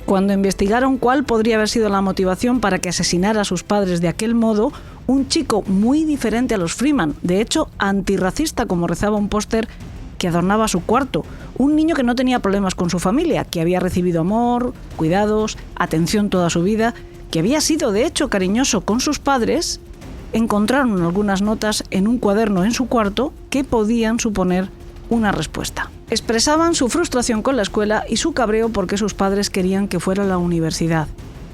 Cuando investigaron cuál podría haber sido la motivación para que asesinara a sus padres de aquel modo, un chico muy diferente a los Freeman, de hecho antirracista como rezaba un póster que adornaba su cuarto, un niño que no tenía problemas con su familia, que había recibido amor, cuidados, atención toda su vida, que había sido de hecho cariñoso con sus padres, encontraron algunas notas en un cuaderno en su cuarto que podían suponer una respuesta. Expresaban su frustración con la escuela y su cabreo porque sus padres querían que fuera a la universidad,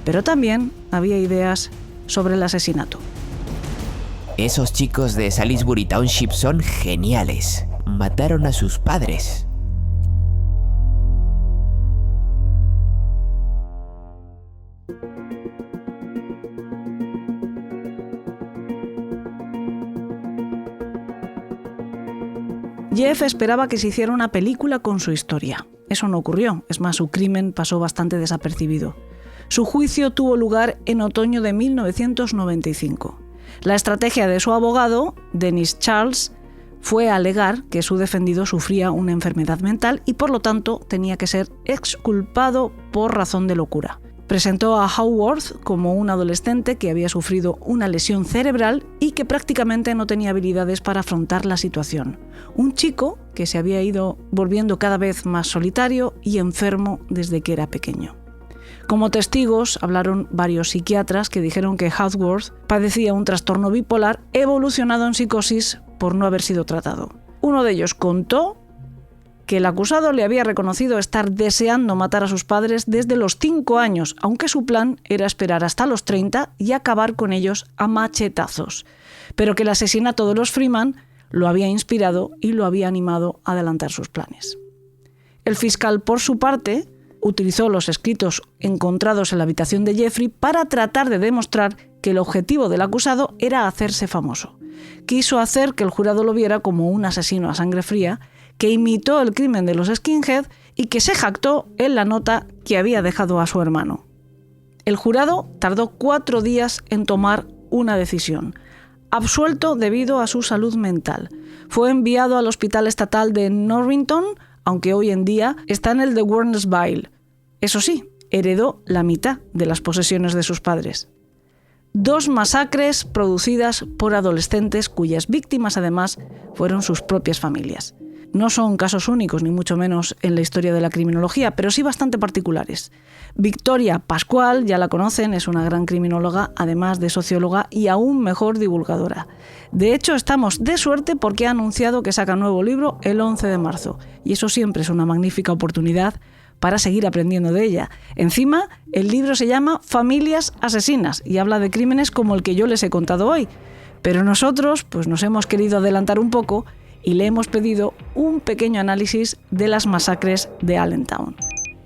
pero también había ideas sobre el asesinato. Esos chicos de Salisbury Township son geniales. Mataron a sus padres. Jeff esperaba que se hiciera una película con su historia. Eso no ocurrió, es más, su crimen pasó bastante desapercibido. Su juicio tuvo lugar en otoño de 1995. La estrategia de su abogado, Dennis Charles, fue alegar que su defendido sufría una enfermedad mental y por lo tanto tenía que ser exculpado por razón de locura. Presentó a Howarth como un adolescente que había sufrido una lesión cerebral y que prácticamente no tenía habilidades para afrontar la situación. Un chico que se había ido volviendo cada vez más solitario y enfermo desde que era pequeño. Como testigos hablaron varios psiquiatras que dijeron que Howarth padecía un trastorno bipolar evolucionado en psicosis por no haber sido tratado. Uno de ellos contó que el acusado le había reconocido estar deseando matar a sus padres desde los 5 años, aunque su plan era esperar hasta los 30 y acabar con ellos a machetazos, pero que el asesinato de los Freeman lo había inspirado y lo había animado a adelantar sus planes. El fiscal, por su parte, utilizó los escritos encontrados en la habitación de Jeffrey para tratar de demostrar que el objetivo del acusado era hacerse famoso. Quiso hacer que el jurado lo viera como un asesino a sangre fría que imitó el crimen de los skinhead y que se jactó en la nota que había dejado a su hermano. El jurado tardó 4 días en tomar una decisión. Absuelto debido a su salud mental. Fue enviado al hospital estatal de Norrington, aunque hoy en día está en el de Warrensville. Eso sí, heredó la mitad de las posesiones de sus padres. 2 masacres producidas por adolescentes cuyas víctimas además fueron sus propias familias. No son casos únicos, ni mucho menos en la historia de la criminología, pero sí bastante particulares. Victoria Pascual, ya la conocen, es una gran criminóloga, además de socióloga y aún mejor divulgadora. De hecho, estamos de suerte porque ha anunciado que saca nuevo libro el 11 de marzo, y eso siempre es una magnífica oportunidad para seguir aprendiendo de ella. Encima, el libro se llama Familias asesinas y habla de crímenes como el que yo les he contado hoy. Pero nosotros pues nos hemos querido adelantar un poco y le hemos pedido un pequeño análisis de las masacres de Allentown.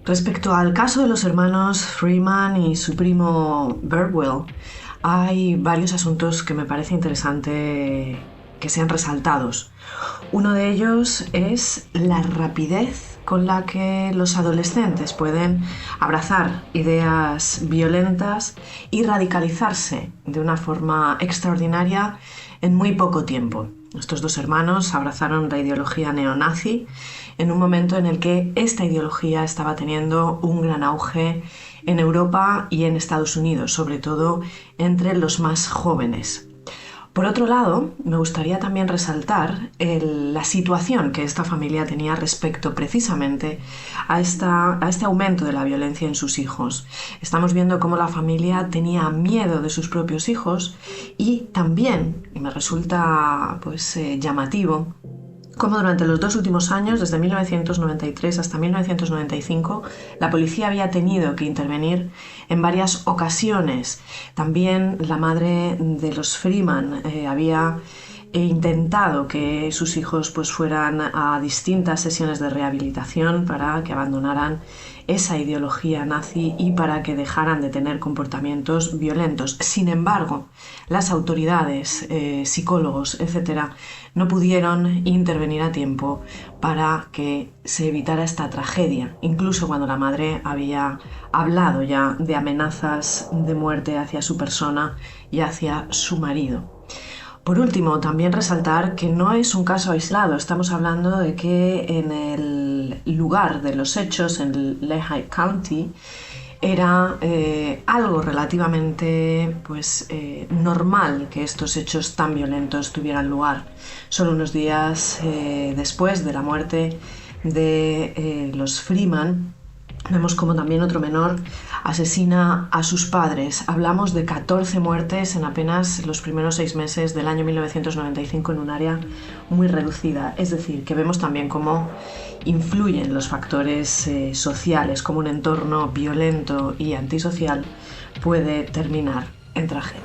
Respecto al caso de los hermanos Freeman y su primo Birdwell, hay varios asuntos que me parece interesante que sean resaltados. Uno de ellos es la rapidez con la que los adolescentes pueden abrazar ideas violentas y radicalizarse de una forma extraordinaria en muy poco tiempo. Estos dos hermanos abrazaron la ideología neonazi en un momento en el que esta ideología estaba teniendo un gran auge en Europa y en Estados Unidos, sobre todo entre los más jóvenes. Por otro lado, me gustaría también resaltar la situación que esta familia tenía respecto precisamente a este aumento de la violencia en sus hijos. Estamos viendo cómo la familia tenía miedo de sus propios hijos y también, y me resulta llamativo, como durante los 2 últimos años, desde 1993 hasta 1995, la policía había tenido que intervenir en varias ocasiones. También la madre de los Freeman había intentado que sus hijos fueran a distintas sesiones de rehabilitación para que abandonaran esa ideología nazi y para que dejaran de tener comportamientos violentos. Sin embargo, las autoridades, psicólogos, etcétera, no pudieron intervenir a tiempo para que se evitara esta tragedia, incluso cuando la madre había hablado ya de amenazas de muerte hacia su persona y hacia su marido. Por último, también resaltar que no es un caso aislado. Estamos hablando de que en el lugar de los hechos, en Lehigh County, era algo relativamente normal que estos hechos tan violentos tuvieran lugar. Solo unos días después de la muerte de los Freeman, vemos como también otro menor asesina a sus padres. Hablamos de 14 muertes en apenas los primeros 6 meses del año 1995 en un área muy reducida. Es decir, que vemos también cómo influyen los factores sociales, cómo un entorno violento y antisocial puede terminar en tragedia.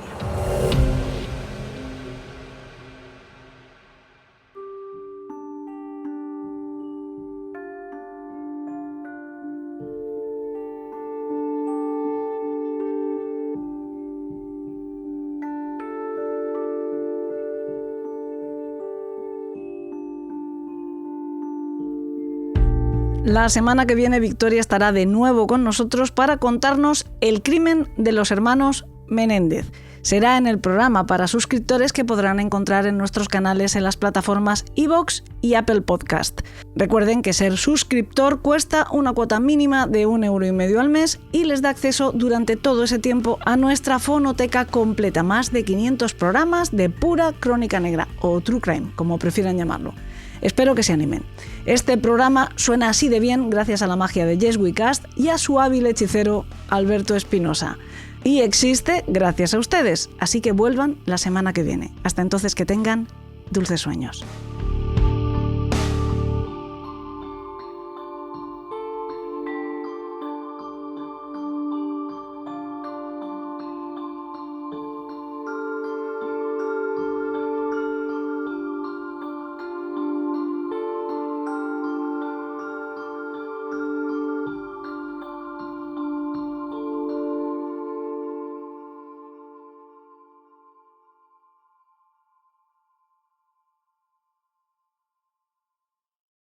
La semana que viene Victoria estará de nuevo con nosotros para contarnos el crimen de los hermanos Menéndez. Será en el programa para suscriptores que podrán encontrar en nuestros canales en las plataformas iVoox y Apple Podcast. Recuerden que ser suscriptor cuesta una cuota mínima de 1,5 € al mes y les da acceso durante todo ese tiempo a nuestra fonoteca completa, más de 500 programas de pura crónica negra o true crime, como prefieran llamarlo. Espero que se animen. Este programa suena así de bien gracias a la magia de Yes We Cast y a su hábil hechicero Alberto Espinosa. Y existe gracias a ustedes, así que vuelvan la semana que viene. Hasta entonces que tengan dulces sueños.